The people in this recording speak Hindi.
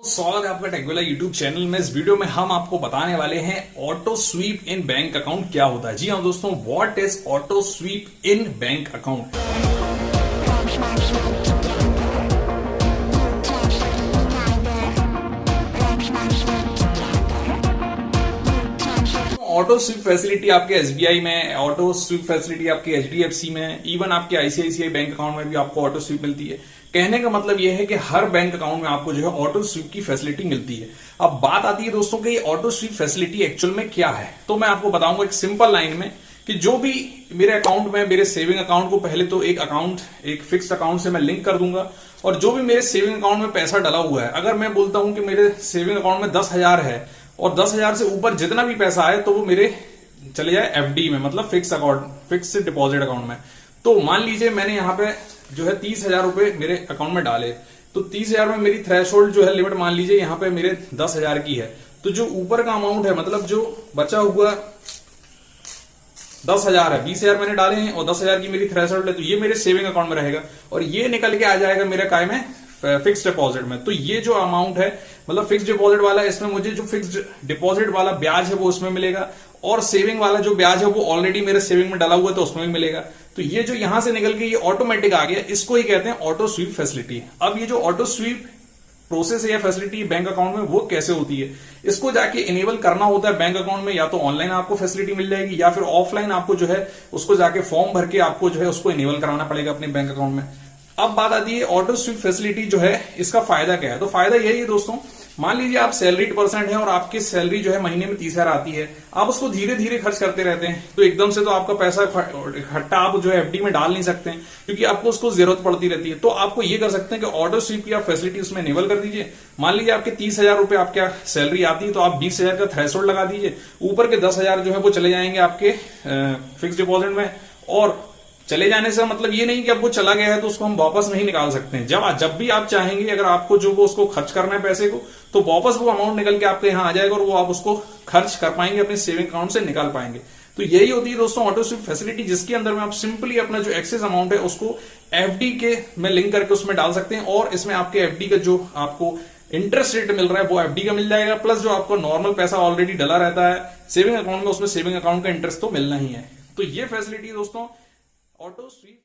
स्वागत है आपका टेकविला यूट्यूब चैनल में। इस वीडियो में हम आपको बताने वाले हैं ऑटो स्वीप इन बैंक अकाउंट क्या होता है। जी हाँ दोस्तों, what is auto SVEEP in bank account. Auto SVEEP facility आपके एसबीआई में, ऑटो स्वीप फैसिलिटी आपके एचडीएफसी में, इवन आपके आईसीआईसीआई बैंक अकाउंट में भी आपको ऑटो स्वीप मिलती है। कहने का मतलब यह है कि हर बैंक अकाउंट में आपको जो है ऑटो स्वीप की फैसिलिटी मिलती है। अब बात आती है दोस्तों कि ये ऑटो स्वीप फैसिलिटी एक्चुअल में क्या है, तो मैं आपको बताऊंगा एक सिंपल लाइन में कि जो भी मेरे अकाउंट में, मेरे सेविंग अकाउंट को पहले तो एक फिक्स्ड अकाउंट से मैं लिंक कर दूंगा, और जो भी मेरे सेविंग अकाउंट में पैसा डला हुआ है, अगर मैं बोलता हूं कि मेरे सेविंग अकाउंट में 10,000 है और 10,000 से ऊपर जितना भी पैसा आए तो वो मेरे चले जाए एफडी में, मतलब फिक्स डिपॉजिट अकाउंट में। तो मान लीजिए मैंने यहाँ पे जो है 30,000 रुपए मेरे अकाउंट में डाले, तो 30,000 में मेरी थ्रेशोल्ड जो है लिमिट मान लीजिए यहाँ पे मेरे 10,000 की है। तो जो ऊपर का अमाउंट है, मतलब जो बचा हुआ 10,000 है, 20,000 मैंने डाले हैं और 10,000 की मेरी थ्रेशोल्ड है, तो ये मेरे सेविंग अकाउंट में रहेगा और ये निकल के आ जाएगा मेरे काय में फिक्स डिपॉजिट में। तो ये जो अमाउंट है, मतलब फिक्स डिपॉजिट वाला है, इसमें मुझे जो फिक्स डिपॉजिट वाला ब्याज है वो उसमें मिलेगा, और सेविंग वाला जो ब्याज है वो ऑलरेडी मेरे सेविंग में डाला हुआ है तो उसमें भी मिलेगा। तो ये जो यहां से निकल के ये ऑटोमेटिक आ गया, इसको ही कहते हैं ऑटो स्वीप फैसिलिटी। अब ये जो ऑटो स्वीप प्रोसेस है या फैसिलिटी बैंक अकाउंट में, वो कैसे होती है, इसको जाके इनेबल करना होता है बैंक अकाउंट में। या तो ऑनलाइन आपको फैसिलिटी मिल जाएगी, या फिर ऑफलाइन आपको जो है उसको जाके फॉर्म भर के आपको जो है उसको इनेबल कराना पड़ेगा अपने बैंक अकाउंट में। अब बात आती है ऑटो स्वीप फैसिलिटी जो है, इसका फायदा क्या है। तो फायदा यही है दोस्तों, मान लीजिए आप सैलरीड पर्सन है और आपकी सैलरी जो है महीने में 30,000 आती है, आप उसको धीरे धीरे खर्च करते रहते हैं, तो एकदम से तो आपका पैसा इकट्ठा आप जो है एफडी में डाल नहीं सकते हैं, क्योंकि आपको उसको जरूरत पड़ती रहती है। तो आपको ये कर सकते हैं कि ऑटो स्वीप की आप फैसिलिटी उसमें इनेबल कर दीजिए। मान लीजिए आपके 30,000 रुपए आपका सैलरी आती है, तो आप 20,000 का थ्रेशोल्ड लगा दीजिए, ऊपर के 10,000 जो है वो चले जाएंगे आपके फिक्स डिपॉजिट में। और चले जाने से मतलब ये नहीं कि अब वो चला गया है तो उसको हम वापस नहीं निकाल सकते हैं। जब भी आप चाहेंगे, अगर आपको जो वो उसको खर्च करना है पैसे को, तो वापस वो अमाउंट निकल के आपके यहाँ आ जाएगा और वो आप उसको खर्च कर पाएंगे, अपने सेविंग अकाउंट से निकाल पाएंगे। तो यही होती है दोस्तों ऑटो स्वीप फैसिलिटी, जिसके अंदर में आप सिंपली अपना जो एक्सेस अमाउंट है उसको एफडी के में लिंक करके उसमें डाल सकते हैं, और इसमें आपके एफडी का जो आपको इंटरेस्ट रेट मिल रहा है वो एफडी का मिल जाएगा, प्लस जो आपको नॉर्मल पैसा ऑलरेडी डला रहता है सेविंग अकाउंट में, उसमें सेविंग अकाउंट का इंटरेस्ट तो मिलना ही है। तो ये फैसिलिटी दोस्तों ऑटो स्वीप